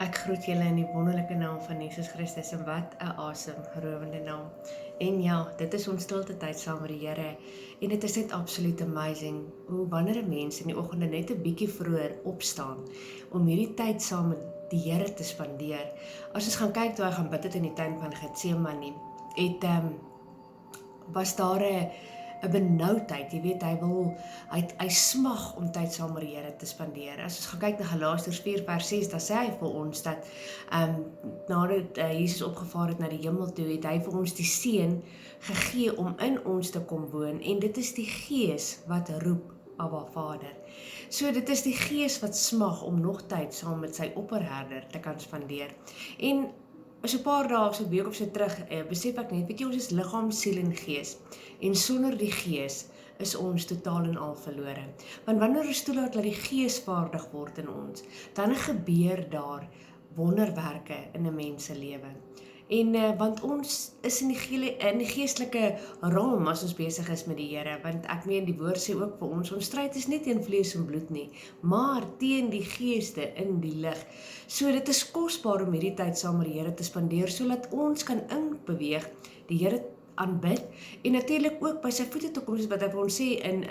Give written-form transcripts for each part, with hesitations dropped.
Ek groet julle in die wonderlike naam van Jesus Christus en wat 'n asemrowende naam. En ja, dit is ons stilte tyd saam met die Here en dit is net absoluut amazing hoe wanneer 'n mens in die oggende net 'n bietjie vroeër opstaan om hierdie tyd saam met die Here te spandeer. As ons gaan kyk toe hy gaan bid het in die tuin van Getsemane, was daar 'n benoudheid, jy weet, hy smag om tyd saam met die Here te spandeer. As ons gaan kyk na Galasiërs 4 vers 6, dan sê hy vir ons dat nadat Jesus opgevaar het na die hemel toe, het hy vir ons die Seun gegee om in ons te kom woon, en dit is die Gees wat roep, Abba Vader. So dit is die Gees wat smag om nog tyd saam met sy opperherder te kan spandeer. En so 'n paar dae of so 'n week of so terug, besef ek net, weet jy, ons is liggaam, siel en gees. En sonder die Gees is ons totaal en al verlore. Want wanneer ons toelaat dat die Gees vaardig word in ons, dan gebeur daar wonderwerke in 'n mens se lewe. En want ons is in die geestelike realm as ons besig is met die Here, want ek meen die woord sê ook vir ons stryd is nie teen vlees en bloed nie, maar teen die geeste in die lig. So dit is kosbaar om hierdie tyd saam met die Here te spandeer, sodat ons kan inbeweeg, die Here aanbid, en natuurlik ook by sy voete te kom, soos wat hy vir ons sê in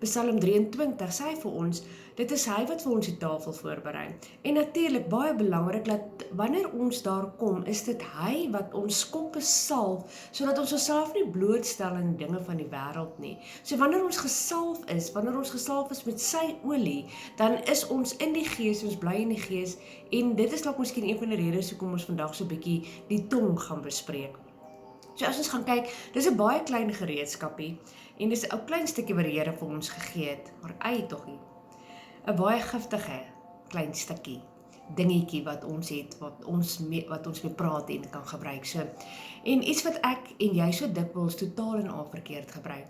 Psalm 23, sê hy vir ons, dit is hy wat vir ons die tafel voorberei. En natuurlik, baie belangrik, dat wanneer ons daar kom, is dit hy wat ons koppe salf, sodat ons onsself nie blootstel in dinge van die wêreld nie. So wanneer ons gesalf is met sy olie, dan is ons in die Gees, ons bly in die Gees, en dit is dalk miskien een van die redes hoekom ons vandag so 'n bietjie die tong gaan bespreek. So as ons gaan kyk, dis 'n baie klein gereedskapie, en dis 'n ou klein stukkie wat die Here vir ons gegee het, maar tog nie. 'n baie giftige klein stukkie dingetjie wat ons het, wat ons mee praat en kan gebruik. So, en iets wat ek en jy so dikwels totaal en al verkeerd gebruik.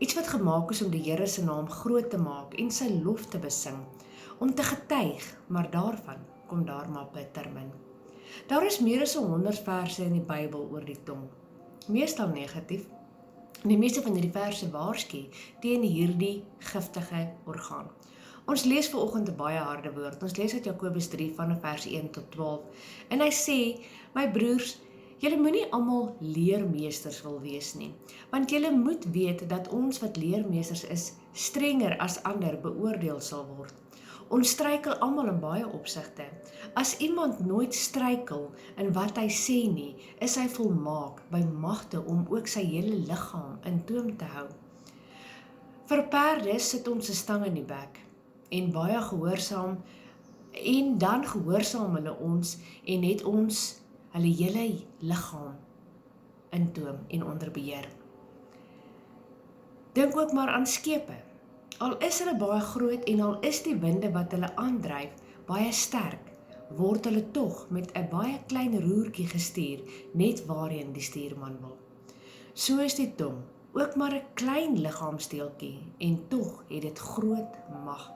Iets wat gemaak is om die Here se naam groot te maak en sy lof te besing, om te getuig, maar daarvan kom daar maar bitter min. Daar is meer as 100 verse in die Bybel oor die tong. Meestal negatief. Die meeste van hierdie verse waarsku teen hierdie giftige orgaan. Ons lees vanoggend 'n baie harde woord. Ons lees uit Jakobus 3 van vers 1 tot 12. En hy sê, my broers, julle moenie almal leermeesters wil wees nie, want julle moet weet dat ons wat leermeesters is, strenger as ander beoordeel sal word. Ons struikel almal in baie opsigte. As iemand nooit struikel in wat hy sê nie, is hy volmaak by magte om ook sy hele liggaam in toom te hou. Vir perde sit ons 'n stang in die bek, en baie gehoorsaam, en dan gehoorsaam hulle ons, en het ons hulle hele liggaam in toom en onder beheer. Dink ook maar aan skepe. Al is hulle baie groot en al is die winde wat hulle aandryf baie sterk, word hulle tog met 'n baie klein roertjie gestuur, net waarheen die stuurman wil. So is die tong, ook maar 'n klein liggaamsdeeltjie, en tog het dit groot mag.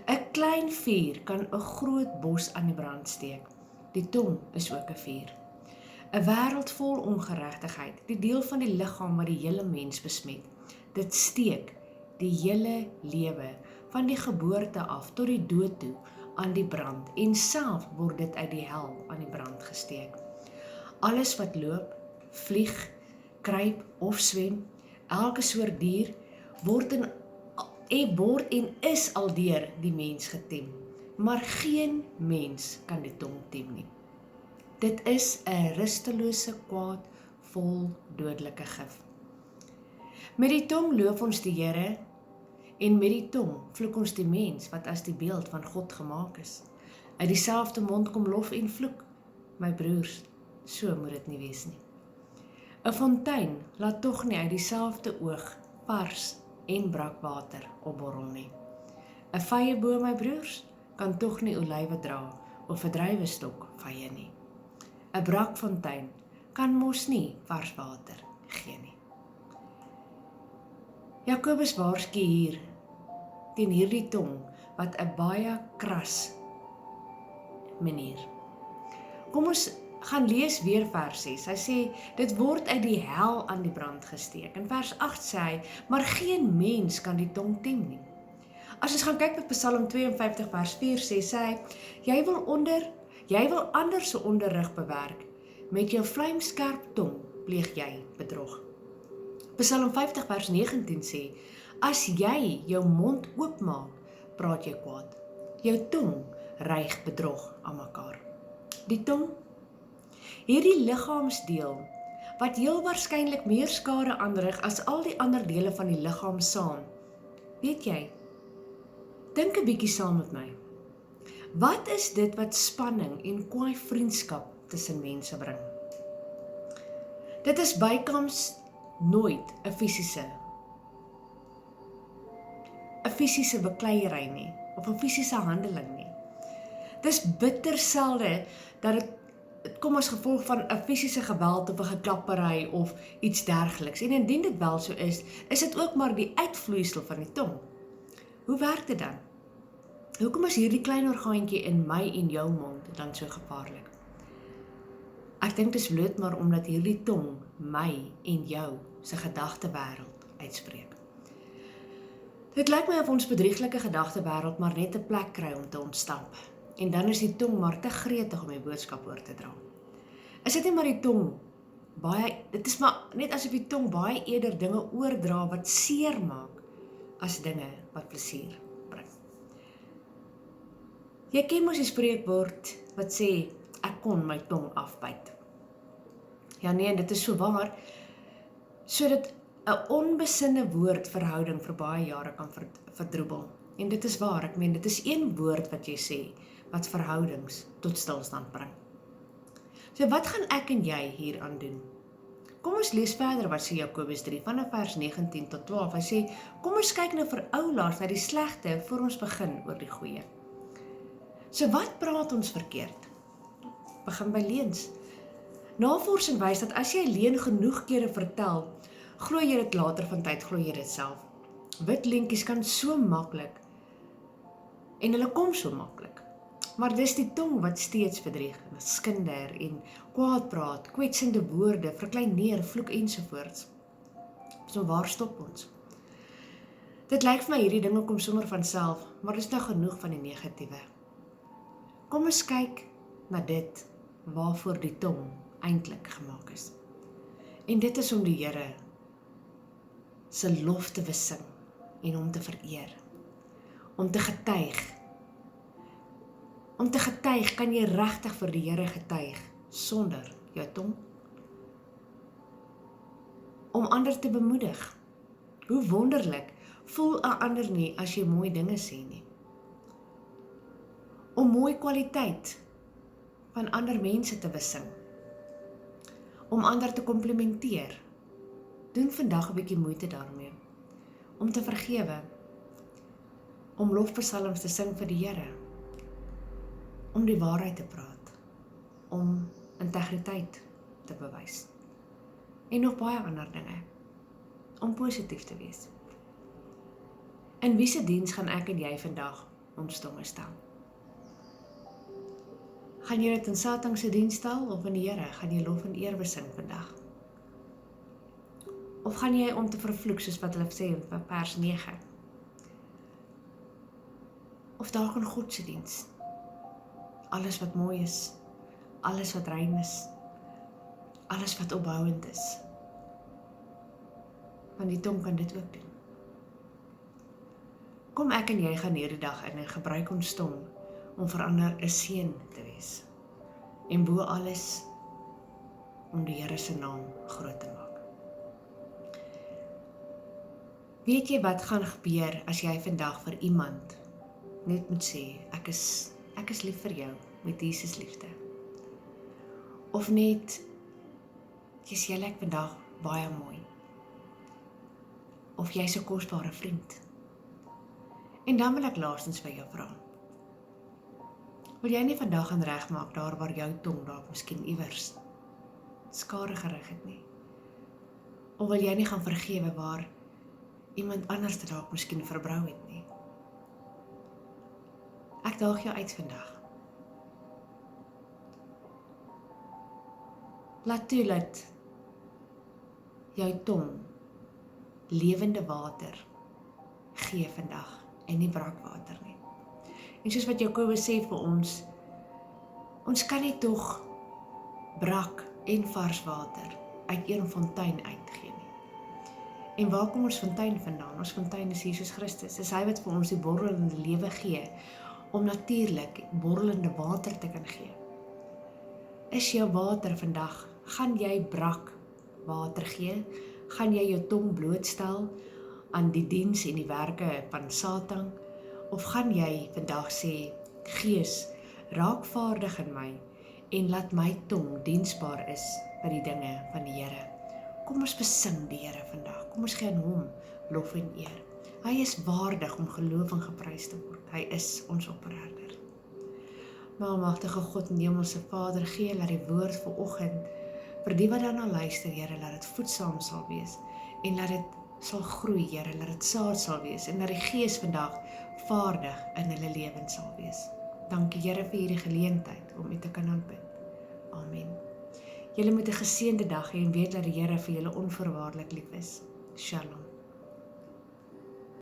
'n klein vuur kan 'n groot bos aan die brand steek. Die tong is ook 'n vuur. 'n wêreld vol ongeregtigheid, die deel van die liggaam wat die hele mens besmet. Dit steek die hele lewe, van die geboorte af tot die dood toe, aan die brand, en self word dit uit die hel aan die brand gesteek. Alles wat loop, vlieg, kruip of swem, elke soort dier, word en is aldeur die mens getem, maar geen mens kan die tong tem nie. Dit is 'n rustelose kwaad vol dodelike gif. Met die tong loof ons die Here, en met die tong vloek ons die mens wat as die beeld van God gemaak is. Uit dieselfde mond kom lof en vloek. My broers, so moet dit nie wees nie. 'n fontein laat tog nie uit dieselfde oog vars en brakwater opborrel nie. 'n vyeboom, my broers, kan tog nie olywe dra, of 'n druiwestok vye nie. 'n brakfontein kan mos nie vars water gee nie. Jakobus waarsku hier teen hierdie tong, wat 'n baie kras manier. Kom ons gaan lees weer vers 6. Hy sê, dit word uit die hel aan die brand gesteek. In vers 8 sê hy, maar geen mens kan die tong tem nie. As ons gaan kyk met Psalm 52 vers 4 sê hy, Jy wil ander se onderrig bewerk. Met jou vlijmskerp tong pleeg jy bedrog. Psalm 50 vers 19 sê, as jy jou mond oopmaak, praat jy kwaad. Jou tong reig bedrog aan mekaar. Die tong, hierdie liggaamsdeel, wat heel waarskynlik meer skade aanrig as al die ander dele van die liggaam saam. Weet jy, dink 'n bietjie saam met my. Wat is dit wat spanning en kwaai vriendskap tussen mense bring? Dit is bykans nooit 'n fisiese bekleierery nie, of 'n fisiese handeling nie. Dis bitter selde dat dit kom as gevolg van 'n fisiese geweld of 'n geklappery of iets dergeliks. En indien dit wel so is dit ook maar die uitvloeisel van die tong. Hoe werk dit dan? Hoekom is hierdie klein orgaantjie in my en jou mond dan so gevaarlik? Ek dink dit is bloot maar omdat hierdie tong my en jou se gedagtewêreld uitspreek. Dit lyk my of ons bedrieglike gedagtewêreld maar net 'n plek kry om te ontstamp. En dan is die tong maar te gretig om die boodskap oor te dra. Is dit nie maar die tong dit is maar net asof die tong baie eerder dinge oordra wat seer maak as dinge wat plesier bring. Jy ken mos die spreekwoord wat sê, ek kon my tong afbyt. Ja nee, dit is so waar, sodat 'n onbesinne woordverhouding vir baie jare kan verdroebel. En dit is waar, ek meen, dit is een woord wat jy sê, wat verhoudings tot stilstand bring. So wat gaan ek en jy hier aan doen? Kom ons lees verder wat sê Jakobus 3 vanaf vers 19 tot 12. Hy sê, kom ons kyk nou vir oulaas na die slegte voor ons begin oor die goeie. So wat praat ons verkeerd? Begin by leuns. Navorsing wys dat as jy 'n leuen genoeg kere vertel, glo jy dit later van tyd, glo jy dit self. Wit leentjies kan so maklik, en hulle kom so maklik. Maar dis die tong wat steeds bedrieg, skinder en kwaad praat, kwetsende woorde, verkleineer, vloek ensovoorts. So waar stop ons? Dit lyk vir my hierdie dinge kom sommer van self, maar dis nou genoeg van die negatiewe. Kom ons kyk na dit waarvoor die tong eintlik gemaak is. En dit is om die Here se lof te besing en om te vereer. Om te getuig. Om te getuig, kan jy regtig vir die Here getuig sonder jou tong? Om ander te bemoedig. Hoe wonderlik voel 'n ander nie as jy mooi dinge sê nie. Om mooi kwaliteit van ander mense te besing. Om ander te komplimenteer. Doen vandag 'n bietjie moeite daarmee. Om te vergewe. Om lofpsalms te sing vir die Here. Om die waarheid te praat. Om integriteit te bewys. En nog baie ander dinge. Om positief te wees. In wie se diens gaan ek en jy vandag ons tonge stel? Gaan jy dit in Satan se diens stel of in die Here? Gaan jy lof en eer besing vandag? Of gaan jy om te vervloek soos wat hulle sê in vers 9? Of dalk in God se diens? Alles wat mooi is, alles wat rein is, alles wat opbouend is. Want die tong kan dit ook doen. Kom ek en jy gaan hierdie dag in en gebruik ons tong om vir ander 'n seën te wees. En bo alles om die Here se naam groot te maak. Weet jy wat gaan gebeur as jy vandag vir iemand net moet sê, ek is lief vir jou met Jesus liefde. Of net, jy lyk vandag baie mooi. Of jy's 'n kosbare vriend. En dan wil ek laastens by jou vra. Wil jy nie vandag gaan regmaak daar waar jou tong dalk miskien iewers skade gerig het nie? Of wil jy nie gaan vergewe waar iemand anders dit dalk miskien verbrou het nie? Ek daag jou uit vandag. Laat toe dat jou tong lewende water gee vandag en nie brakwater nie. En soos wat Jakobus sê vir ons, Ons kan nie tog brak en vars water uit een fontein uitgee nie. En waar kom ons fontein vandaan? Ons fontein is Jesus Christus. Dis hy wat vir ons die borrelende lewe gee, om natuurlik borrelende water te kan gee. Is jou water vandag, gaan jy brak water gee? Gaan jy jou tong blootstel aan die diens en die werke van Satan? Of gaan jy vandag sê, Gees, raak vaardig in my en laat my tong diensbaar is by die dinge van die Here. Kom ons besing die Here vandag. Kom ons gee aan hom lof en eer. Hy is waardig om geloof en geprys te word. Hy is ons opperherder. Maar almagtige God en hemelse Vader, gee laat die woord vanoggend vir die wat daarna luister, Here, laat dit voedsaam sal wees en laat dit sal groei, Here, laat dit saad sal wees en dat die Gees vandag vaardig in hulle lewens sal wees. Dankie, Here, vir hierdie geleentheid om U te kan aanbid. Amen. Julle moet 'n geseënde dag hê en weet dat die Here vir julle onvoorwaardelik lief is. Shalom.